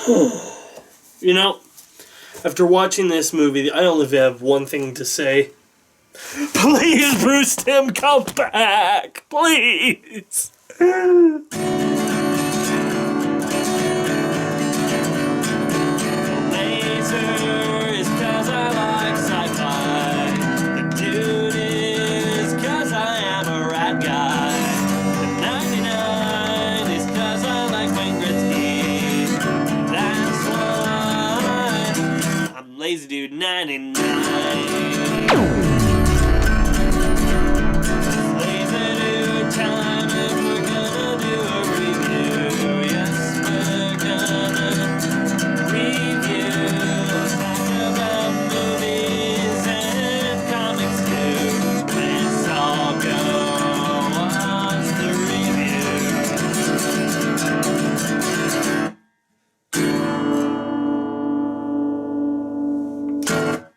You know, after watching this movie, I only have one thing to say. Please, Bruce Timm, come back! Please! Lazy Dude 99. Lazy Dude time if we're gonna do a review. Yes, we're gonna review. Talk about movies and comics too. Let's all go watch the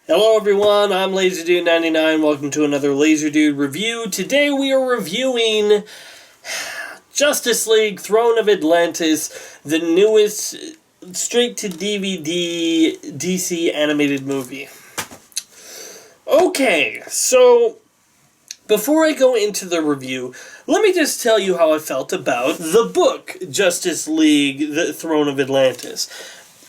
Hello everyone, I'm LaserDude99. Welcome to another LaserDude review. Today we are reviewing Justice League Throne of Atlantis, the newest straight-to-DVD DC animated movie. Okay, so before I go into the review, let me just tell you how I felt about the book, Justice League, the Throne of Atlantis.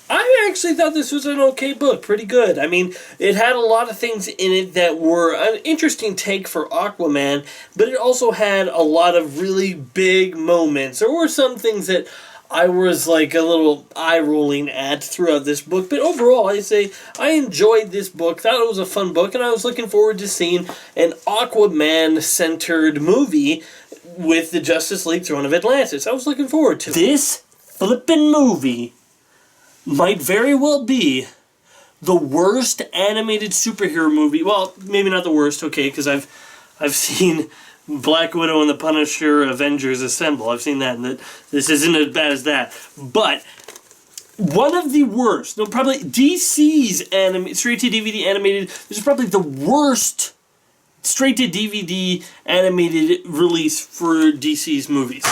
I actually thought this was an okay book, pretty good. I mean, it had a lot of things in it that were an interesting take for Aquaman, but it also had a lot of really big moments. There were some things that I was like a little eye-rolling at throughout this book, but overall, I say I enjoyed this book, thought it was a fun book, and I was looking forward to seeing an Aquaman-centered movie with the Justice League Throne of Atlantis. I was looking forward to this flippin' movie. Might very well be the worst animated superhero movie. Well, maybe not the worst, okay, because I've seen Black Widow and the Punisher Avengers Assemble. I've seen that, and this isn't as bad as that. But one of the worst, no, probably DC's straight-to-DVD animated, this is probably the worst straight-to-DVD animated release for DC's movies.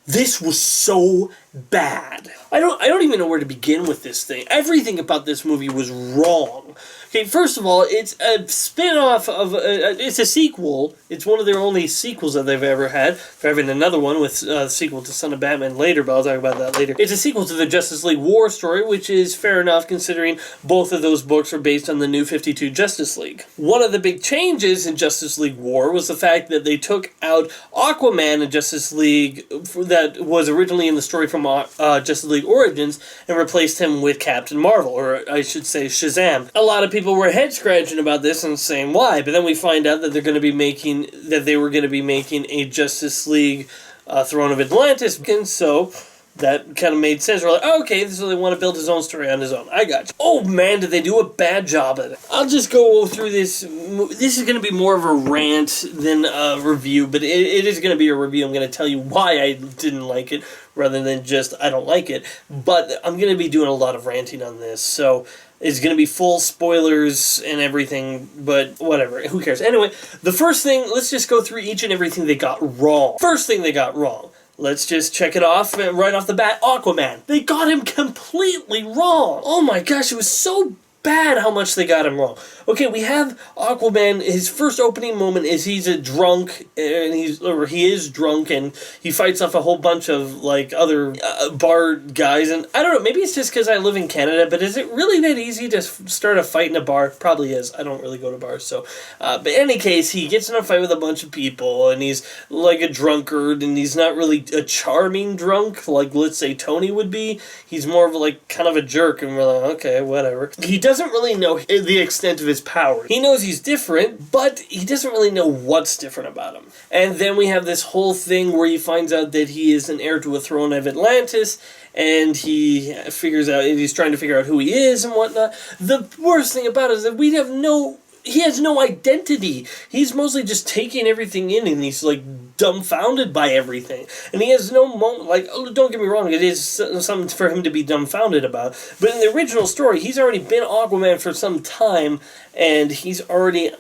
This was so bad. I don't even know where to begin with this thing. Everything about this movie was wrong. Okay, first of all, it's a spin-off of... it's a sequel. It's one of their only sequels that they've ever had. They're having another one with a sequel to Son of Batman later, but I'll talk about that later. It's a sequel to the Justice League War story, which is fair enough considering both of those books are based on the New 52 Justice League. One of the big changes in Justice League War was the fact that they took out Aquaman in Justice League that was originally in the story from Justice League Origins and replaced him with Captain Marvel, or I should say Shazam. A lot of people were head-scratching about this and saying why, but then we find out that they were going to be making a Justice League Throne of Atlantis, and so that kind of made sense. We're like, oh, okay, so they want to build his own story on his own. I got you. Oh man, did they do a bad job at it. I'll just go through this. This is going to be more of a rant than a review, but it is going to be a review. I'm going to tell you why I didn't like it, rather than just, I don't like it. But I'm going to be doing a lot of ranting on this, so it's going to be full spoilers and everything, but whatever. Who cares? Anyway, the first thing, let's just go through each and everything they got wrong. First thing they got wrong. Let's just check it off right off the bat. Aquaman. They got him completely wrong. Oh my gosh, it was so bad how much they got him wrong. Okay, we have Aquaman. His first opening moment is he's a drunk, and he is drunk, and he fights off a whole bunch of like other bar guys. And I don't know, maybe it's just because I live in Canada, but is it really that easy to start a fight in a bar? Probably is. I don't really go to bars, so. But in any case, he gets in a fight with a bunch of people, and he's like a drunkard, and he's not really a charming drunk, like let's say Tony would be. He's more of like kind of a jerk, and we're like, okay, whatever. He doesn't really know the extent of his power. He knows he's different, but he doesn't really know what's different about him. And then we have this whole thing where he finds out that he is an heir to a throne of Atlantis, and he figures out, and he's trying to figure out who he is and whatnot. The worst thing about it is that he has no identity. He's mostly just taking everything in, and he's like dumbfounded by everything. And he has no moment, like, oh, don't get me wrong, it is something for him to be dumbfounded about. But in the original story, he's already been Aquaman for some time, and he's already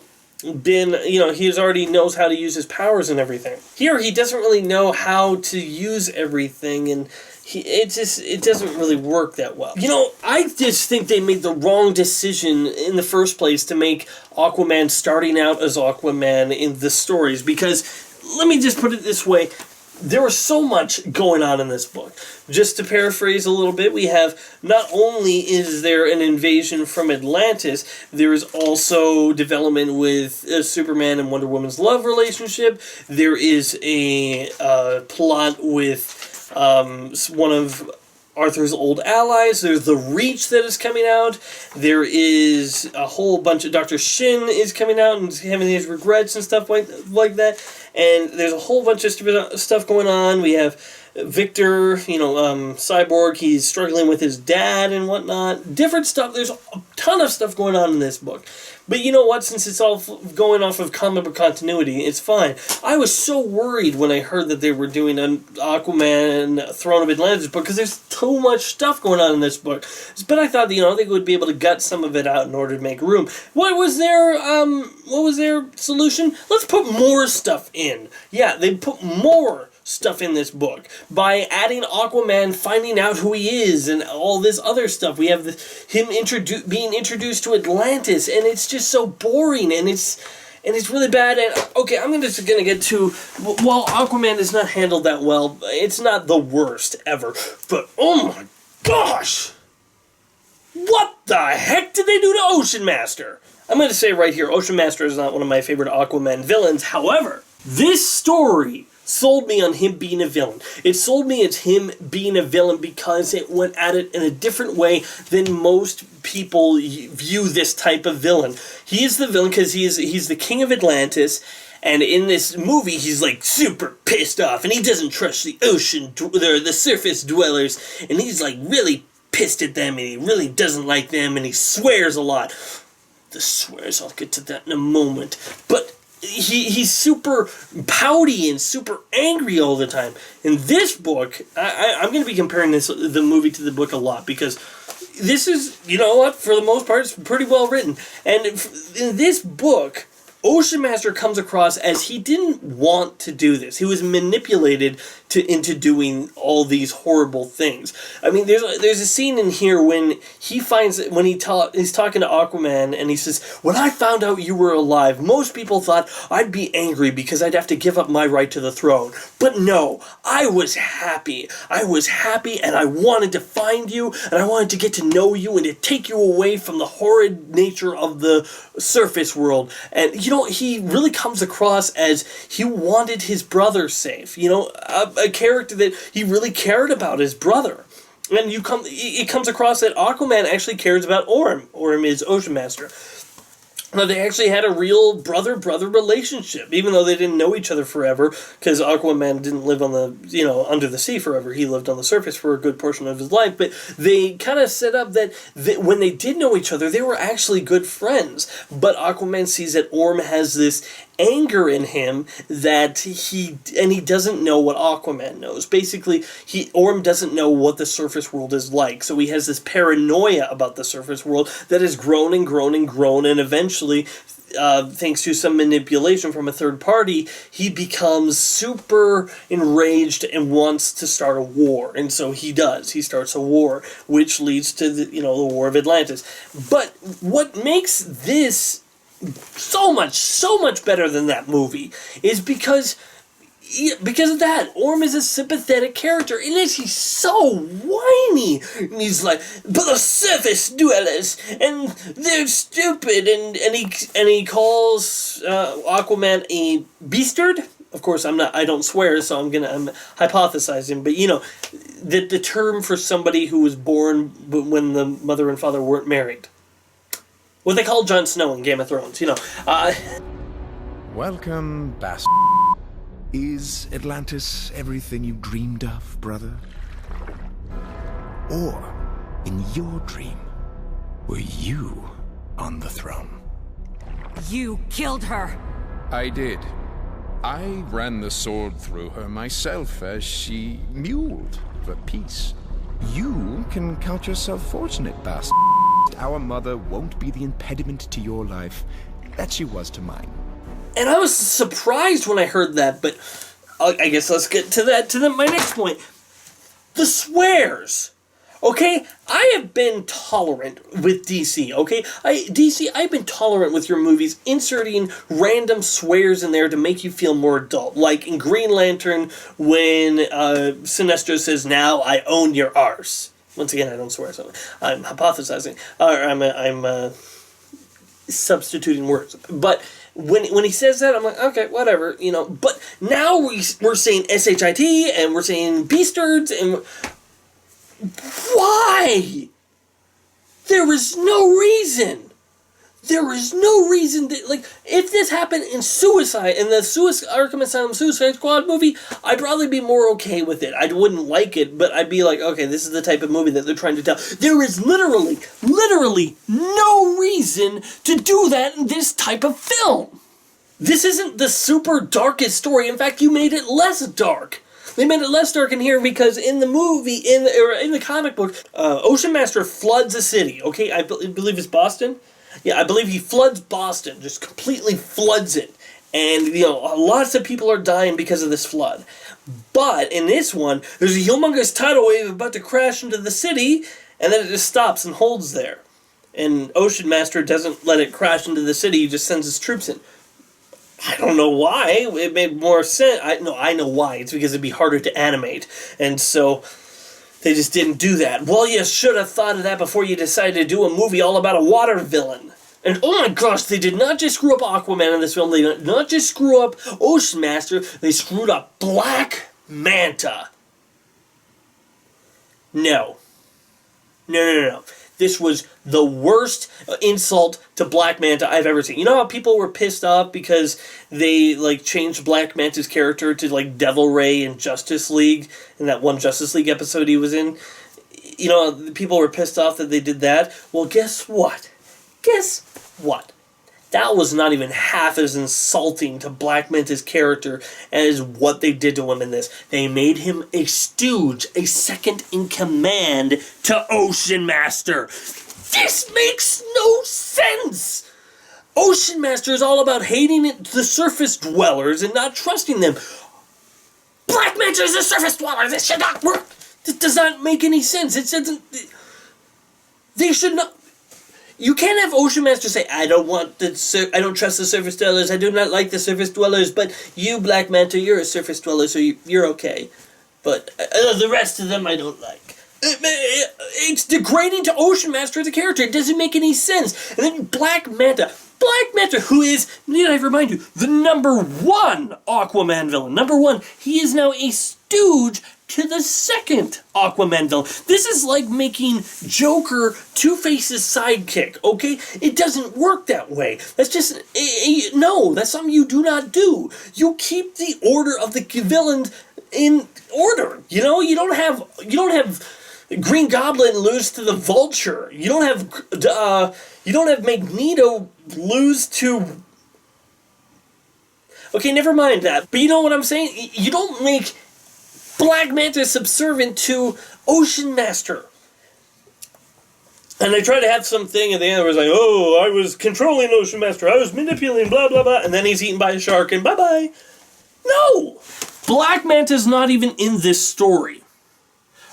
been, he already knows how to use his powers and everything. Here, he doesn't really know how to use everything, and it doesn't really work that well. You know, I just think they made the wrong decision in the first place to make Aquaman starting out as Aquaman in the stories, because, let me just put it this way, there was so much going on in this book. Just to paraphrase a little bit, we have, not only is there an invasion from Atlantis, there is also development with Superman and Wonder Woman's love relationship. There is a plot with one of Arthur's old allies. There's the Reach that is coming out. There is a whole bunch of... Dr. Shin is coming out and having his regrets and stuff like that. And there's a whole bunch of stupid stuff going on. We have Victor, Cyborg. He's struggling with his dad and whatnot. Different stuff. There's a ton of stuff going on in this book. But you know what? Since it's all going off of comic book continuity, it's fine. I was so worried when I heard that they were doing an Aquaman Throne of Atlantis book, because there's too much stuff going on in this book. But I thought, they would be able to gut some of it out in order to make room. What was their solution? Let's put more stuff in. Yeah, they put more stuff in this book by adding Aquaman finding out who he is and all this other stuff. We have him being introduced to Atlantis, and it's just so boring, and it's really bad. And okay, I'm just gonna get to, while Aquaman is not handled that well, it's not the worst ever, but oh my gosh, what the heck did they do to Ocean Master? I'm gonna say right here, Ocean Master is not one of my favorite Aquaman villains. However, this story sold me on him being a villain. It sold me as him being a villain because it went at it in a different way than most people view this type of villain. He is the villain because he's the king of Atlantis, and in this movie he's like super pissed off, and he doesn't trust the ocean, the surface dwellers, and he's like really pissed at them, and he really doesn't like them, and he swears a lot. The swears, I'll get to that in a moment. But he's super pouty and super angry all the time. In this book, I'm going to be comparing the movie to the book a lot, because this is, for the most part, it's pretty well written. And in this book, Ocean Master comes across as he didn't want to do this. He was manipulated into doing all these horrible things. I mean, there's a scene in here when he's talking to Aquaman, and he says, "When I found out you were alive, most people thought I'd be angry because I'd have to give up my right to the throne. But no, I was happy. I was happy, and I wanted to find you, and I wanted to get to know you, and to take you away from the horrid nature of the surface world." And, he really comes across as he wanted his brother safe. A character that he really cared about his brother. And it comes across that Aquaman actually cares about Orm. Orm is Ocean Master. Now, they actually had a real brother-brother relationship, even though they didn't know each other forever, because Aquaman didn't live on the, under the sea forever. He lived on the surface for a good portion of his life, but they kind of set up that when they did know each other, they were actually good friends. But Aquaman sees that Orm has this anger in him that he doesn't know what Aquaman knows. Basically, Orm doesn't know what the surface world is like, so he has this paranoia about the surface world that has grown and grown and grown, and eventually, thanks to some manipulation from a third party, he becomes super enraged and wants to start a war. And so he does. He starts a war, which leads to the War of Atlantis. But what makes this so much better than that movie is because of that. Orm is a sympathetic character, and he's so whiny. And he's like, "But the surface dwellers, and they're stupid," and he calls Aquaman a beastard. Of course, I don't swear, so I'm hypothesizing, but the term for somebody who was born when the mother and father weren't married. What they call Jon Snow in Game of Thrones, Welcome, bastard. Is Atlantis everything you dreamed of, brother? Or, in your dream, were you on the throne? You killed her! I did. I ran the sword through her myself as she mewled for peace. You can count yourself fortunate, bastard. Our mother won't be the impediment to your life that she was to mine. And I was surprised when I heard that, but I guess let's get to my next point. The swears. Okay, I have been tolerant with DC, okay? I've been tolerant with your movies inserting random swears in there to make you feel more adult. Like in Green Lantern, when Sinestro says, "Now I own your arse." Once again, I don't swear, so I'm hypothesizing. I'm substituting words. But when he says that, I'm like, okay, whatever, you know. But now we're saying SHIT, and we're saying beastards, and... Why? There is no reason. There is no reason that, like, if this happened in the Arkham Asylum Suicide Squad movie, I'd probably be more okay with it. I wouldn't like it, but I'd be like, okay, this is the type of movie that they're trying to tell. There is literally no reason to do that in this type of film. This isn't the super darkest story. In fact, you made it less dark. They made it less dark in here because in the movie, in the comic book, Ocean Master floods a city. Okay, I believe it's Boston. Yeah, I believe he floods Boston, just completely floods it, and you know lots of people are dying because of this flood. But in this one, there's a humongous tidal wave about to crash into the city, and then it just stops and holds there. And Ocean Master doesn't let it crash into the city; he just sends his troops in. I don't know why. It made more sense. I know why. It's because it'd be harder to animate. And so they just didn't do that. Well, you should have thought of that before you decided to do a movie all about a water villain. And oh my gosh, they did not just screw up Aquaman in this film. They did not just screw up Ocean Master. They screwed up Black Manta. No. This was the worst insult to Black Manta I've ever seen. You know how people were pissed off because they like changed Black Manta's character to like Devil Ray in Justice League, in that one Justice League episode he was in? You know, people were pissed off that they did that. Well, guess what? That was not even half as insulting to Black Manta's character as what they did to him in this. They made him a stooge, a second in command to Ocean Master. This makes no sense! Ocean Master is all about hating the surface dwellers and not trusting them. Black Manta is a surface dweller! This should not work! This does not make any sense. It doesn't... They should not... You can't have Ocean Master say, I don't trust the surface dwellers, I do not like the surface dwellers, but you, Black Manta, you're a surface dweller, so you're okay. But the rest of them I don't like. It's degrading to Ocean Master as a character. It doesn't make any sense. And then Black Manta, who is, need I remind you, the #1 Aquaman villain. #1. He is now a stooge to the second Aquaman villain. This is like making Joker Two-Face's sidekick, okay? It doesn't work that way. That's just, no, that's something you do not do. You keep the order of the villains in order. You know, you don't have Green Goblin lose to the Vulture. You don't have Magneto lose to... Okay, never mind that. But you know what I'm saying? You don't make Black Manta subservient to Ocean Master. And they try to have something at the end where it's like, oh, I was controlling Ocean Master, I was manipulating, blah, blah, blah, and then he's eaten by a shark, and bye-bye. No! Black Manta's not even in this story.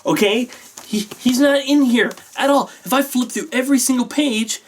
Okay? He's not in here at all. If I flip through every single page,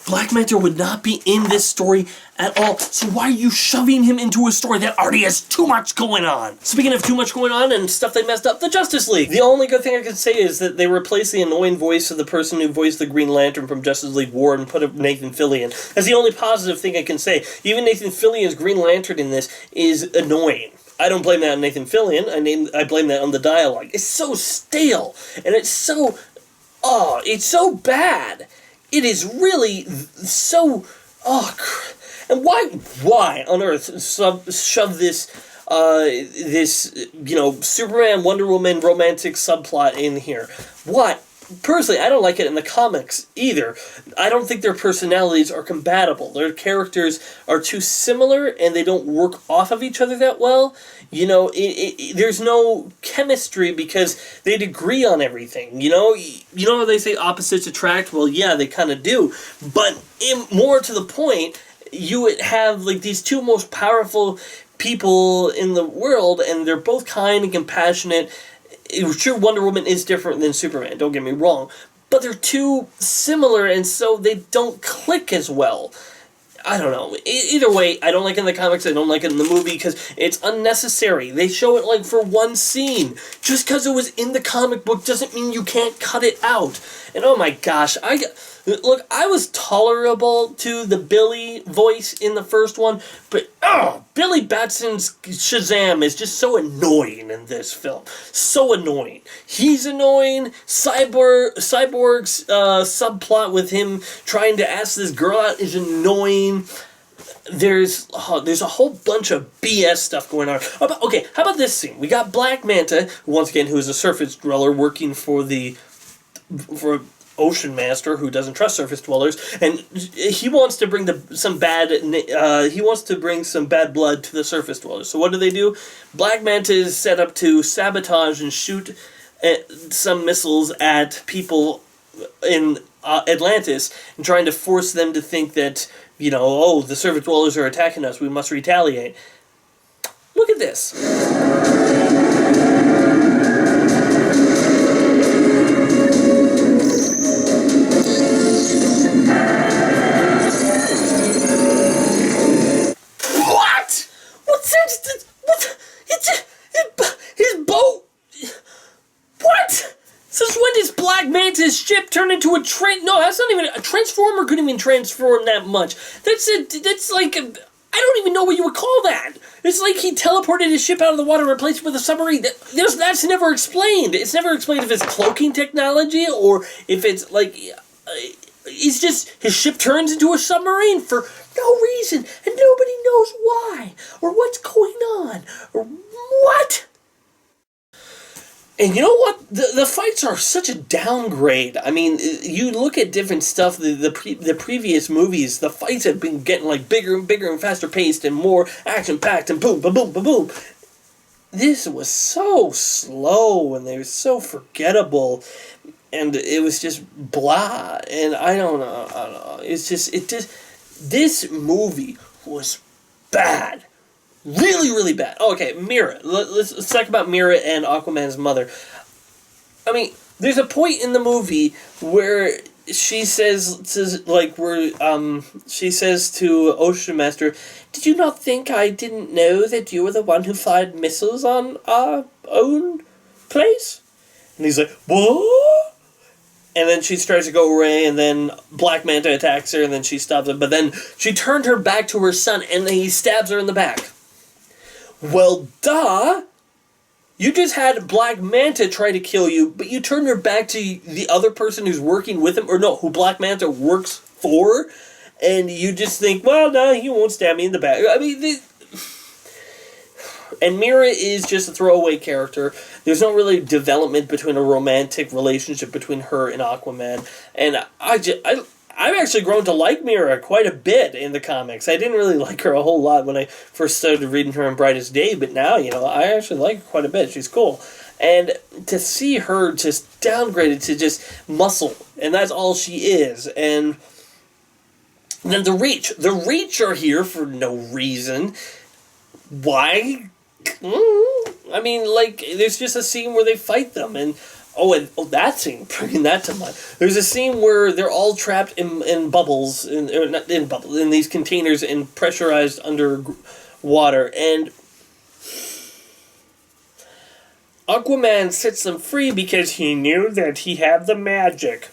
Black Manta would not be in this story at all. So why are you shoving him into a story that already has too much going on? Speaking of too much going on and stuff they messed up, the Justice League. The only good thing I can say is that they replaced the annoying voice of the person who voiced the Green Lantern from Justice League War and put up Nathan Fillion. That's the only positive thing I can say. Even Nathan Fillion's Green Lantern in this is annoying. I don't blame that on Nathan Fillion. I blame that on the dialogue. It's so stale, and it's so bad. It is really so... And why on earth shove this, Superman, Wonder Woman romantic subplot in here? What? Personally, I don't like it in the comics either. I don't think their personalities are compatible. Their characters are too similar, and they don't work off of each other that well. You know, there's no chemistry because they'd agree on everything. You know how they say opposites attract? Well, yeah, they kind of do. But more to the point, you would have like these two most powerful people in the world, and they're both kind and compassionate. Sure, Wonder Woman is different than Superman, don't get me wrong, but they're too similar, and so they don't click as well. I don't know. Either way, I don't like it in the comics, I don't like it in the movie, because it's unnecessary. They show it, like, for one scene. Just because it was in the comic book doesn't mean you can't cut it out. And oh my gosh, look, I was tolerable to the Billy voice in the first one, but Billy Batson's Shazam is just so annoying in this film. So annoying. He's annoying. Cyborg's subplot with him trying to ask this girl out is annoying. There's a whole bunch of BS stuff going on. Okay, how about this scene? We got Black Manta, once again, who is a surface dweller working for Ocean Master, who doesn't trust surface dwellers, and he wants to bring some bad blood to the surface dwellers. So what do? Black Manta is set up to sabotage and shoot some missiles at people in Atlantis, and trying to force them to think that, the surface dwellers are attacking us, we must retaliate. Look at this. His boat. What? Since when does Black Manta's ship turn into a No, that's not even a transformer. Couldn't even transform that much. That's like I don't even know what you would call that. It's like he teleported his ship out of the water and replaced it with a submarine. That's never explained. It's never explained if it's cloaking technology or if it's like it's just his ship turns into a submarine for no reason, and nobody knows why, or what's going on, or what. And you know what? The fights are such a downgrade. I mean, you look at different stuff, the previous movies, the fights have been getting like bigger and bigger and faster paced and more action-packed and boom, boom, boom, boom, boom. This was so slow and they were so forgettable. And it was just blah, and I don't know. This movie was bad. Really, really bad. Okay, Mera. Let's talk about Mera and Aquaman's mother. I mean, there's a point in the movie where she says to Ocean Master, "Did you not think I didn't know that you were the one who fired missiles on our own place?" And he's like, "What?" And then she tries to go away, and then Black Manta attacks her, and then she stops it. But then she turned her back to her son, and then he stabs her in the back. Well, duh! You just had Black Manta try to kill you, but you turned her back to the other person who's working with him, or no, who Black Manta works for, and you just think, well, no, he won't stab me in the back. I mean, and Mera is just a throwaway character. There's no really development between a romantic relationship between her and Aquaman. And I've actually grown to like Mera quite a bit in the comics. I didn't really like her a whole lot when I first started reading her in Brightest Day, but now, I actually like her quite a bit. She's cool. And to see her just downgraded to just muscle, and that's all she is. And then the Reach are here for no reason. Why? I mean, like, there's just a scene where they fight them, and that scene, bringing that to mind. There's a scene where they're all trapped in bubbles, in these containers and pressurized under water, and Aquaman sets them free because he knew that he had the magic.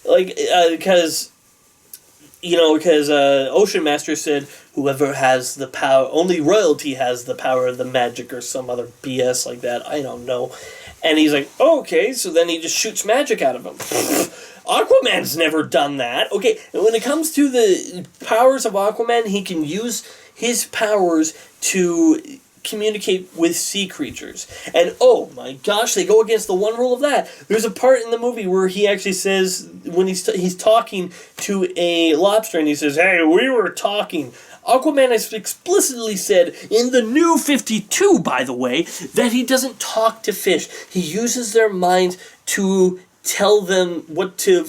Like, because Ocean Master said, whoever has the power, only royalty has the power of the magic, or some other BS like that, I don't know. And he's like, okay, so then he just shoots magic out of him. Aquaman's never done that. Okay, when it comes to the powers of Aquaman, he can use his powers to communicate with sea creatures. And oh my gosh, they go against the one rule of that. There's a part in the movie where he actually says, when he's talking to a lobster, and he says, "Hey, we were talking." Aquaman has explicitly said, in the New 52, by the way, that he doesn't talk to fish. He uses their minds to tell them what to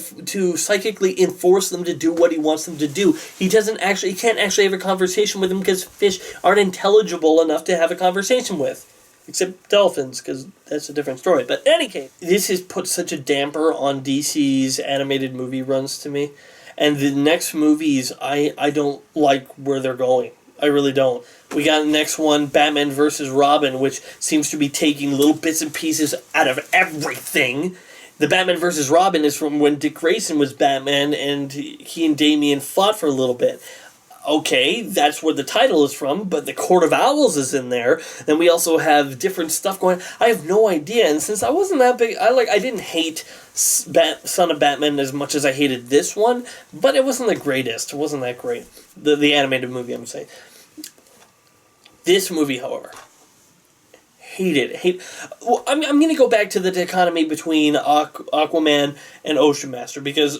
psychically enforce them to do what he wants them to do. He can't actually have a conversation with them because fish aren't intelligible enough to have a conversation with. Except dolphins, because that's a different story. But in any case, this has put such a damper on DC's animated movie runs to me. And the next movies, I don't like where they're going. I really don't. We got the next one, Batman vs. Robin, which seems to be taking little bits and pieces out of everything. The Batman vs. Robin is from when Dick Grayson was Batman, and he and Damian fought for a little bit. Okay, that's where the title is from, but the Court of Owls is in there. Then we also have different stuff going. I have no idea, and since I wasn't that big, I didn't hate Son of Batman as much as I hated this one, but it wasn't the greatest. It wasn't that great. The animated movie, I'm saying. This movie, however, well, I'm going to go back to the dichotomy between Aquaman and Ocean Master, because,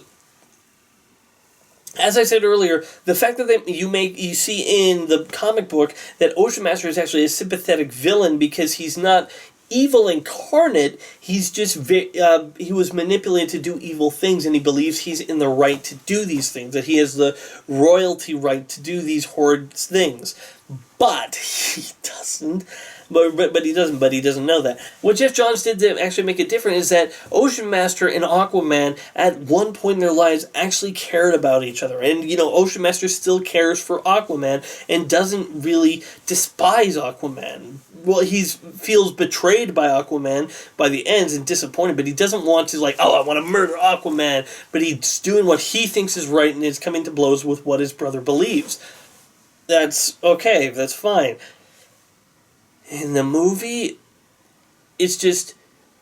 as I said earlier, the fact that you see in the comic book that Ocean Master is actually a sympathetic villain because he's not evil incarnate, he's just he was manipulated to do evil things, and he believes he's in the right to do these things, that he has the royalty right to do these horrid things. But he doesn't. But he doesn't know that. What Jeff Johns did to actually make it different is that Ocean Master and Aquaman at one point in their lives actually cared about each other. And, Ocean Master still cares for Aquaman and doesn't really despise Aquaman. Well, he feels betrayed by Aquaman by the ends and disappointed, but he doesn't want to, I want to murder Aquaman. But he's doing what he thinks is right and is coming to blows with what his brother believes. That's okay, that's fine. In the movie, it's just,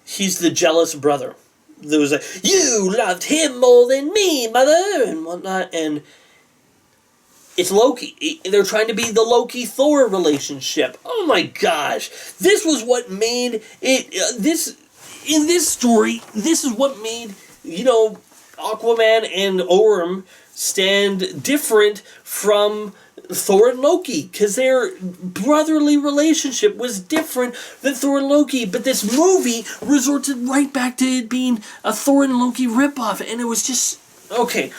he's the jealous brother. There was you loved him more than me, mother, and whatnot, and it's Loki. They're trying to be the Loki-Thor relationship. Oh my gosh. This was what made it, in this story, this is what made, Aquaman and Orm stand different from Thor and Loki, because their brotherly relationship was different than Thor and Loki, but this movie resorted right back to it being a Thor and Loki ripoff, and it was just, okay.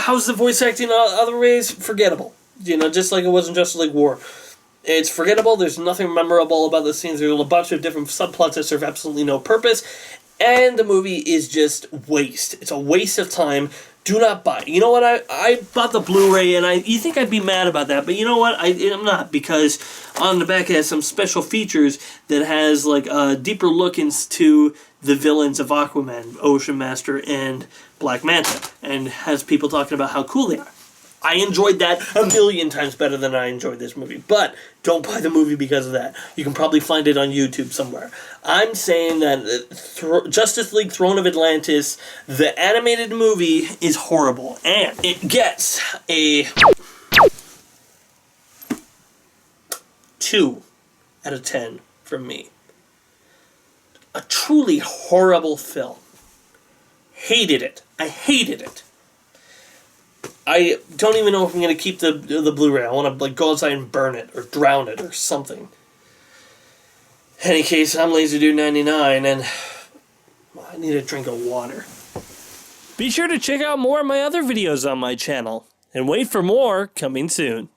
How's the voice acting other ways? Forgettable. Just like it was in Justice League War. It's forgettable, there's nothing memorable about the scenes, there's a bunch of different subplots that serve absolutely no purpose, and the movie is just waste. It's a waste of time. Do not buy. You know what? I bought the Blu-ray, and you think I'd be mad about that, but you know what? I'm not, because on the back it has some special features that has a deeper look into the villains of Aquaman, Ocean Master, and Black Manta, and has people talking about how cool they are. I enjoyed that a million times better than I enjoyed this movie. But don't buy the movie because of that. You can probably find it on YouTube somewhere. I'm saying that Justice League Throne of Atlantis, the animated movie, is horrible. And it gets a 2 out of 10 from me. A truly horrible film. Hated it. I hated it. I don't even know if I'm going to keep the Blu-ray. I want to go outside and burn it or drown it or something. In any case, I'm LazyDude99 and I need a drink of water. Be sure to check out more of my other videos on my channel and wait for more coming soon.